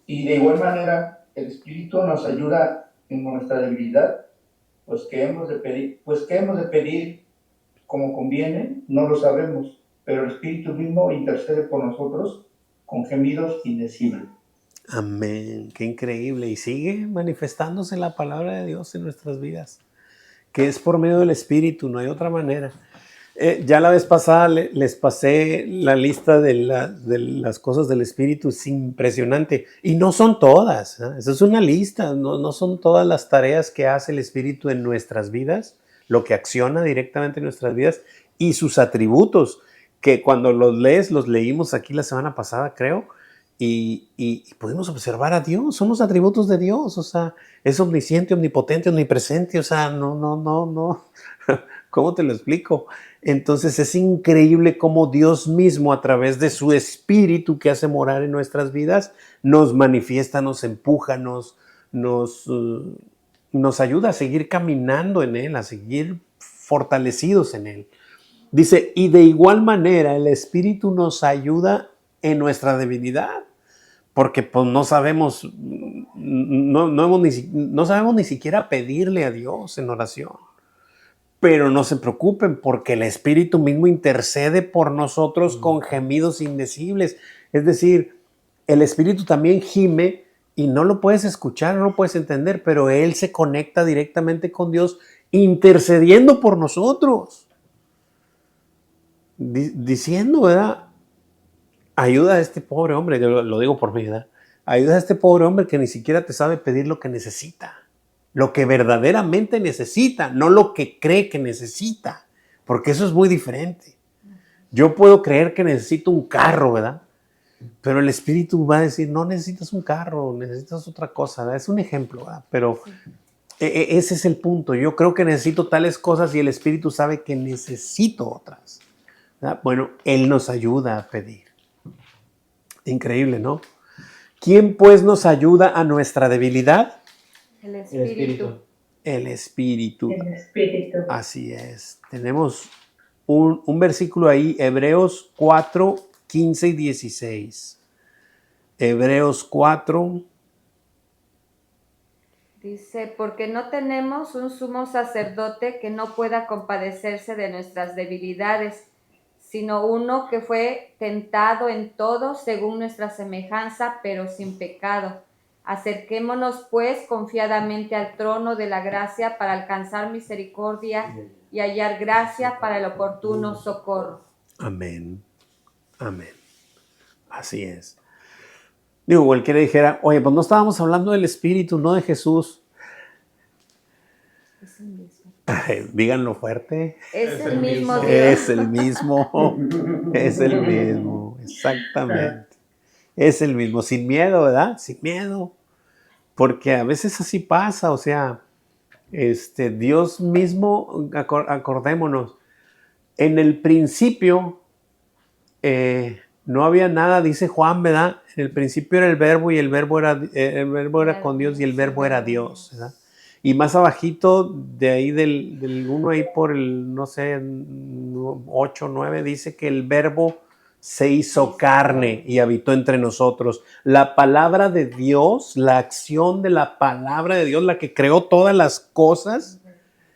y de igual manera el Espíritu nos ayuda en nuestra debilidad, pues que hemos de pedir como conviene, no lo sabemos, pero el Espíritu mismo intercede por nosotros con gemidos indecibles. Amén, qué increíble. Y sigue manifestándose la palabra de Dios en nuestras vidas, que es por medio del Espíritu, no hay otra manera. Ya la vez pasada les pasé la lista de las cosas del Espíritu, es impresionante. Y no son todas, ¿eh? Esa es una lista, no son todas las tareas que hace el Espíritu en nuestras vidas, lo que acciona directamente en nuestras vidas y sus atributos, que cuando los leímos aquí la semana pasada, creo, y podemos observar a Dios, son los atributos de Dios, o sea, es omnisciente, omnipotente, omnipresente, o sea, no, ¿cómo te lo explico? Entonces es increíble cómo Dios mismo a través de su Espíritu que hace morar en nuestras vidas, nos manifiesta, nos empuja, nos ayuda a seguir caminando en Él, a seguir fortalecidos en Él. Dice, y de igual manera el Espíritu nos ayuda en nuestra debilidad, porque pues no sabemos ni siquiera pedirle a Dios en oración. Pero no se preocupen porque el Espíritu mismo intercede por nosotros con gemidos indecibles. Es decir, el Espíritu también gime y no lo puedes escuchar, no lo puedes entender, pero Él se conecta directamente con Dios intercediendo por nosotros. Diciendo, ¿verdad? Ayuda a este pobre hombre, yo lo digo por mí, ¿verdad? Ayuda a este pobre hombre que ni siquiera te sabe pedir lo que necesita. Lo que verdaderamente necesita, no lo que cree que necesita. Porque eso es muy diferente. Yo puedo creer que necesito un carro, ¿verdad? Pero el Espíritu va a decir, no necesitas un carro, necesitas otra cosa, ¿verdad? Es un ejemplo, ¿verdad? Pero ese es el punto. Yo creo que necesito tales cosas y el Espíritu sabe que necesito otras, ¿verdad? Bueno, Él nos ayuda a pedir. Increíble, ¿no? ¿Quién pues nos ayuda a nuestra debilidad? El Espíritu. El Espíritu. El Espíritu. Así es. Tenemos un versículo ahí, Hebreos 4, 15 y 16. Hebreos 4. Dice, porque no tenemos un sumo sacerdote que no pueda compadecerse de nuestras debilidades, sino uno que fue tentado en todo según nuestra semejanza, pero sin pecado. Acerquémonos pues confiadamente al trono de la gracia para alcanzar misericordia y hallar gracia para el oportuno socorro. Amén. Amén. Así es. Digo, cualquiera dijera, oye, pues no estábamos hablando del Espíritu, no de Jesús. Es el mismo. Díganlo fuerte. Es el mismo Dios. Es el mismo. Es el mismo. Exactamente. Es el mismo. Sin miedo, ¿verdad? Sin miedo. Porque a veces así pasa. O sea, Dios mismo, acordémonos, en el principio no había nada, dice Juan, ¿verdad? En el principio era el verbo y el verbo era con Dios y el verbo era Dios, ¿verdad? Y más abajito, de ahí del 1 ahí por el, no sé, 8, 9, dice que el verbo se hizo carne y habitó entre nosotros. La palabra de Dios, la acción de la palabra de Dios, la que creó todas las cosas,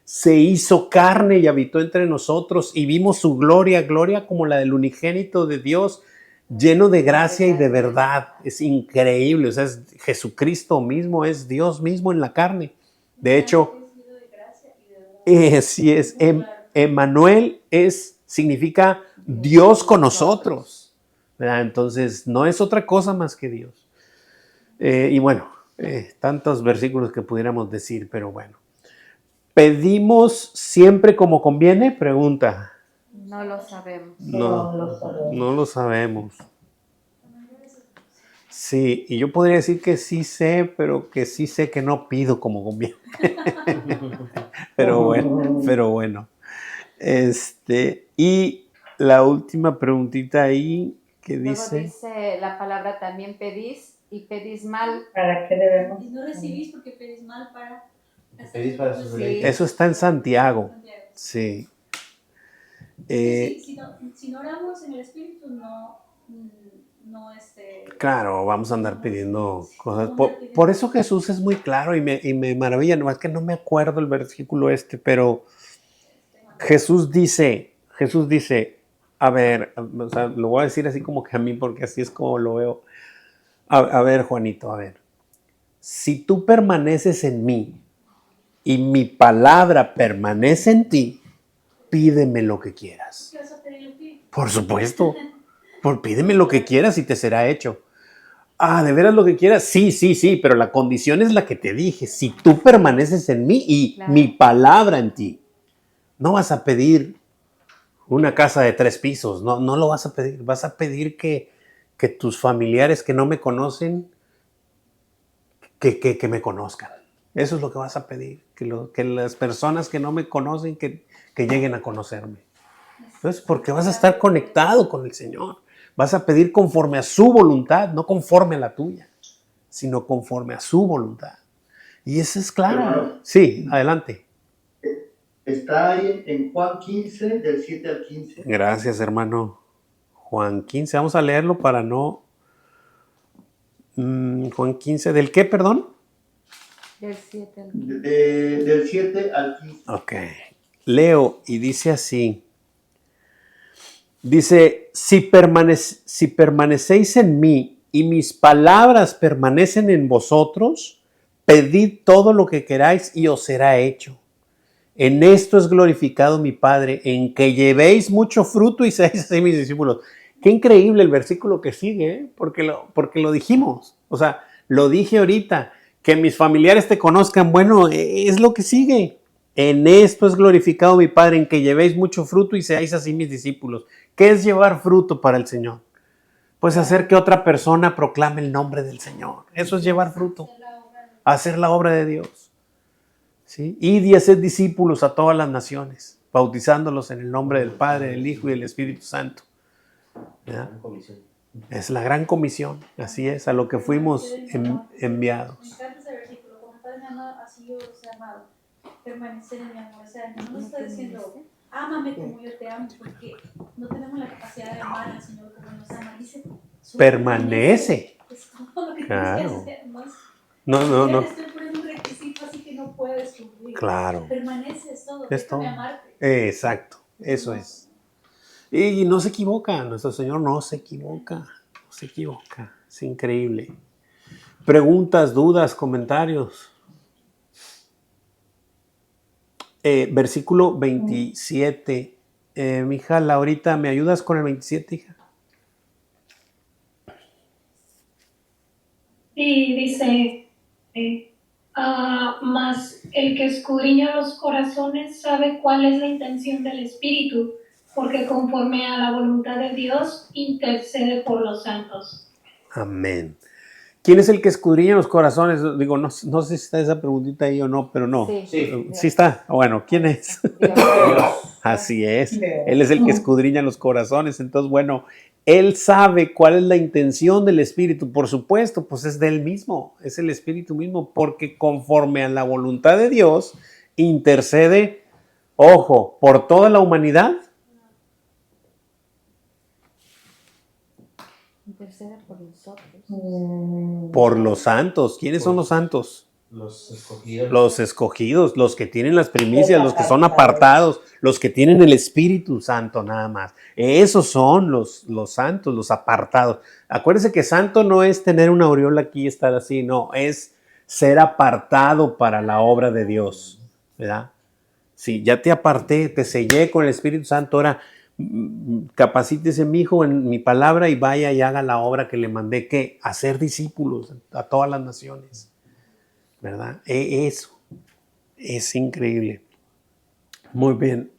se hizo carne y habitó entre nosotros y vimos su gloria, gloria como la del unigénito de Dios, lleno de gracia y de verdad. Es increíble, o sea, Jesucristo mismo es Dios mismo en la carne. De hecho, sí es, Emmanuel significa Dios con nosotros, ¿verdad? Entonces, no es otra cosa más que Dios. Y bueno, tantos versículos que pudiéramos decir, pero bueno. ¿Pedimos siempre como conviene? Pregunta. No lo sabemos. No lo sabemos. Sí, y yo podría decir que sí sé, pero que sí sé que no pido como conviene. Pero bueno. Y la última preguntita ahí que Luego dice... dice la palabra también pedís y pedís mal. ¿Para qué debemos? Y no recibís porque pedís mal para... Pedís para sus Sí. Eso está en Santiago. Sí. Si no oramos en el Espíritu, no Claro, vamos a andar pidiendo cosas. Por eso Jesús es muy claro y me maravilla, nomás que no me acuerdo el versículo pero Jesús dice, a ver, o sea, lo voy a decir así como que a mí, porque así es como lo veo. A ver, Juanito, a ver. Si tú permaneces en mí y mi palabra permanece en ti, pídeme lo que quieras. ¿Qué vas a pedir a ti? Por supuesto. Pídeme lo que quieras y te será hecho. Ah, ¿de veras lo que quieras? Sí, pero la condición es la que te dije. Si tú permaneces en mí y Claro. mi palabra en ti, no vas a pedir una casa de 3 pisos, no lo vas a pedir. Vas a pedir que tus familiares que no me conocen, que me conozcan. Eso es lo que vas a pedir. Que las personas que no me conocen, que lleguen a conocerme. Entonces, porque vas a estar conectado con el Señor. Vas a pedir conforme a su voluntad, no conforme a la tuya, sino conforme a su voluntad. Y eso es claro. Hermano, Sí, adelante. está ahí en Juan 15, del 7 al 15. Gracias, hermano. Juan 15, vamos a leerlo para no... Juan 15, ¿del qué, perdón? Del 7 al 15. Del 7 al 15. Ok. Leo y dice así. Dice, si permanecéis en mí y mis palabras permanecen en vosotros, pedid todo lo que queráis y os será hecho. En esto es glorificado mi Padre, en que llevéis mucho fruto y seáis así mis discípulos. Qué increíble el versículo que sigue, ¿eh? Porque lo dijimos. O sea, lo dije ahorita. Que mis familiares te conozcan, bueno, es lo que sigue. En esto es glorificado mi Padre, en que llevéis mucho fruto y seáis así mis discípulos. ¿Qué es llevar fruto para el Señor? Pues hacer que otra persona proclame el nombre del Señor. Eso es llevar fruto. Hacer la obra de Dios. ¿Sí? Y hacer discípulos a todas las naciones, bautizándolos en el nombre del Padre, del Hijo y del Espíritu Santo. ¿Ya? Es la gran comisión, así es, a lo que fuimos enviados. Me encanta ese versículo, como el Padre me ama, así yo os he amado. Permanecer en mi amor. O sea, no nos está diciendo, ámame como yo te amo, porque no tenemos la capacidad de amar al Señor como nos ama. Dice, permanece. Es todo lo que Claro. tienes que hacer. No. Estoy poniendo un requisito así que no puedes cumplir. Claro. Permanece, es todo. Es todo. Déjame amarte. Exacto, eso es. Y no se equivoca, nuestro Señor no se equivoca, es increíble. Preguntas, dudas, comentarios. Versículo 27. Mija, Laurita, ¿me ayudas con el 27, hija? Y dice, mas el que escudriña los corazones sabe cuál es la intención del Espíritu, porque conforme a la voluntad de Dios intercede por los santos. Amén. ¿Quién es el que escudriña los corazones? Digo, no sé si está esa preguntita ahí o no, pero no. Sí está. Bueno, ¿quién es? Así es. Él es el que escudriña los corazones. Entonces, bueno, Él sabe cuál es la intención del Espíritu. Por supuesto, pues es de Él mismo. Es el Espíritu mismo. Porque conforme a la voluntad de Dios, intercede, ojo, por toda la humanidad. Intercede por nosotros. Por los santos. ¿Quiénes son los santos? Los escogidos. Los escogidos, los que tienen las primicias, los que son apartados, los que tienen el Espíritu Santo nada más. Esos son los santos, los apartados. Acuérdense que santo no es tener una aureola aquí y estar así, no, es ser apartado para la obra de Dios, ¿verdad? Sí, ya te aparté, te sellé con el Espíritu Santo, ahora capacítese mi hijo en mi palabra y vaya y haga la obra que le mandé, que hacer discípulos a todas las naciones, ¿verdad? Eso es increíble. Muy bien,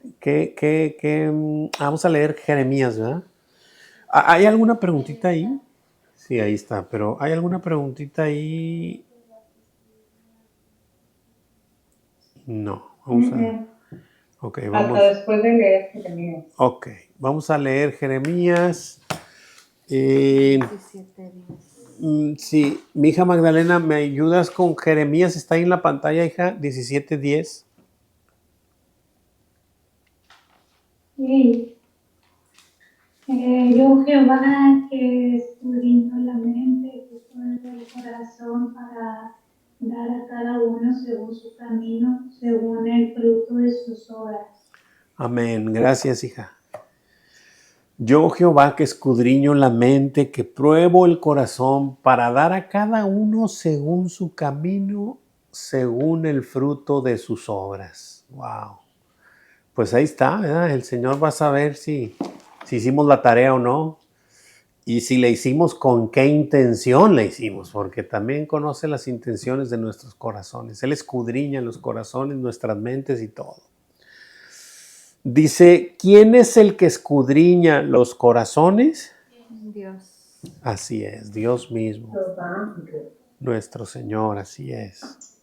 vamos a leer Jeremías, ¿verdad? ¿Hay alguna preguntita ahí? Sí, ahí está, pero ¿hay alguna preguntita ahí? No, vamos a... Ok, vamos. Hasta después de leer Jeremías. Ok, vamos a leer Jeremías. 17 días. Sí, mi hija Magdalena, ¿me ayudas con Jeremías? Está ahí en la pantalla, hija, 17:10. Sí. Yo, Jehová, que escudriño la mente, que pruebo el corazón para dar a cada uno según su camino, según el fruto de sus obras. Amén, gracias, hija. Yo, Jehová, que escudriño la mente, que pruebo el corazón para dar a cada uno según su camino, según el fruto de sus obras. Wow. Pues ahí está, ¿verdad? El Señor va a saber si hicimos la tarea o no. Y si le hicimos, con qué intención le hicimos, porque también conoce las intenciones de nuestros corazones. Él escudriña los corazones, nuestras mentes y todo. Dice, ¿quién es el que escudriña los corazones? Dios. Así es, Dios mismo. Nuestro Señor, así es.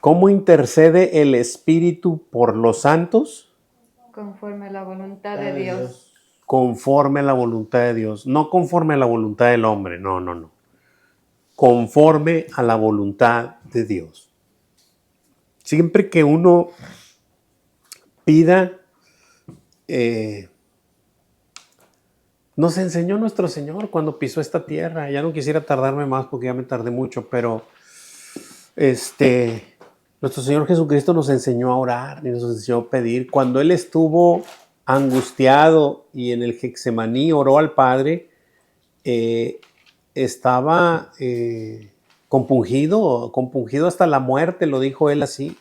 ¿Cómo intercede el Espíritu por los santos? Conforme a la voluntad de Dios. Conforme a la voluntad de Dios, no conforme a la voluntad del hombre, no. Conforme a la voluntad de Dios. Siempre que uno pida, nos enseñó nuestro Señor cuando pisó esta tierra. Ya no quisiera tardarme más porque ya me tardé mucho, pero nuestro Señor Jesucristo nos enseñó a orar y nos enseñó a pedir. Cuando Él estuvo angustiado y en el Getsemaní oró al Padre, estaba compungido hasta la muerte, lo dijo él así.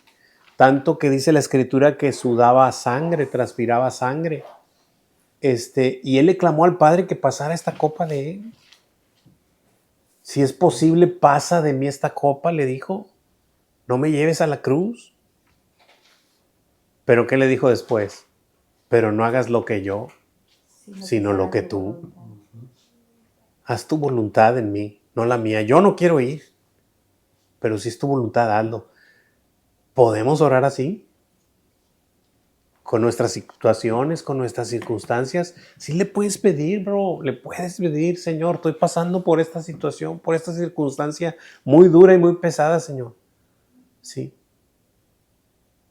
Tanto que dice la Escritura que sudaba sangre, transpiraba sangre. Y él le clamó al Padre que pasara esta copa de él. Si es posible, pasa de mí esta copa, le dijo. No me lleves a la cruz. ¿Pero qué le dijo después? Pero no hagas lo que yo, sino lo que tú. Haz tu voluntad en mí, no la mía. Yo no quiero ir, pero si es tu voluntad, hazlo. ¿Podemos orar así? Con nuestras situaciones, con nuestras circunstancias. Sí le puedes pedir, bro. Le puedes pedir, Señor, estoy pasando por esta situación, por esta circunstancia muy dura y muy pesada, Señor. Sí.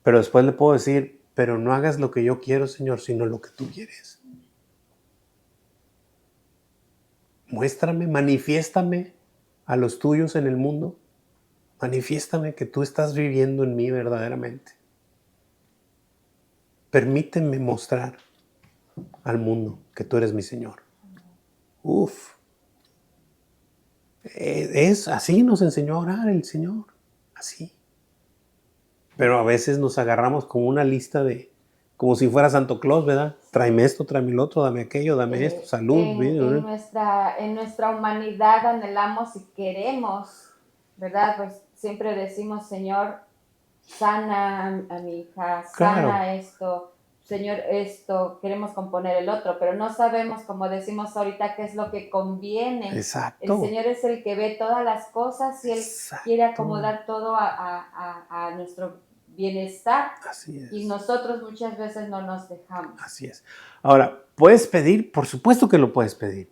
Pero después le puedo decir, pero no hagas lo que yo quiero, Señor, sino lo que tú quieres. Muéstrame, manifiéstame a los tuyos en el mundo. Manifiéstame que tú estás viviendo en mí verdaderamente. Permíteme mostrar al mundo que tú eres mi Señor. Así nos enseñó a orar el Señor. Así. Pero a veces nos agarramos con una lista como si fuera Santo Claus, ¿verdad? Tráeme esto, tráeme lo otro, dame aquello, dame esto, salud. En nuestra humanidad anhelamos y queremos, ¿verdad? Pues siempre decimos, Señor, sana a mi hija, sana Claro. esto, Señor, esto, queremos componer el otro, pero no sabemos, como decimos ahorita, qué es lo que conviene. Exacto. El Señor es el que ve todas las cosas y Él quiere acomodar todo a nuestro bienestar. Así es. Y nosotros muchas veces no nos dejamos. Así es. Ahora, ¿puedes pedir? Por supuesto que lo puedes pedir.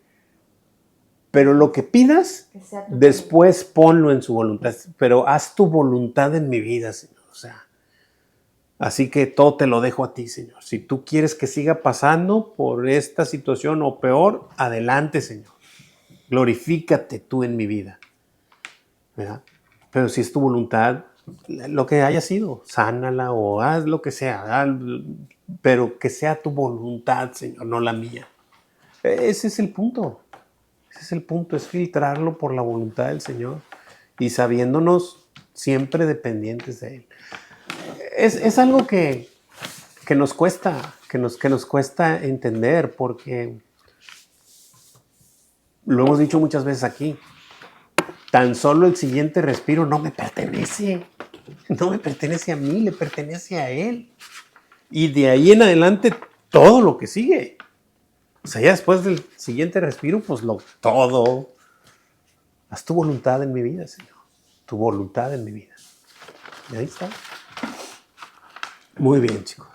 Pero lo que pidas, Que sea tu después ponlo en su voluntad. Pero haz tu voluntad en mi vida, Señor. O sea, así que todo te lo dejo a ti, Señor. Si tú quieres que siga pasando por esta situación o peor, adelante, Señor. Glorifícate tú en mi vida. ¿Verdad? Pero si es tu voluntad, lo que haya sido, sánala o haz lo que sea, pero que sea tu voluntad, Señor, no la mía. Ese es el punto. Ese es el punto, es filtrarlo por la voluntad del Señor y sabiéndonos siempre dependientes de Él. Es algo que nos cuesta, que nos cuesta entender, porque lo hemos dicho muchas veces aquí. Tan solo el siguiente respiro no me pertenece. No me pertenece a mí, le pertenece a Él. Y de ahí en adelante todo lo que sigue. O sea, ya después del siguiente respiro, pues todo. Haz tu voluntad en mi vida, Señor. Tu voluntad en mi vida. Y ahí está. Muy bien, chicos.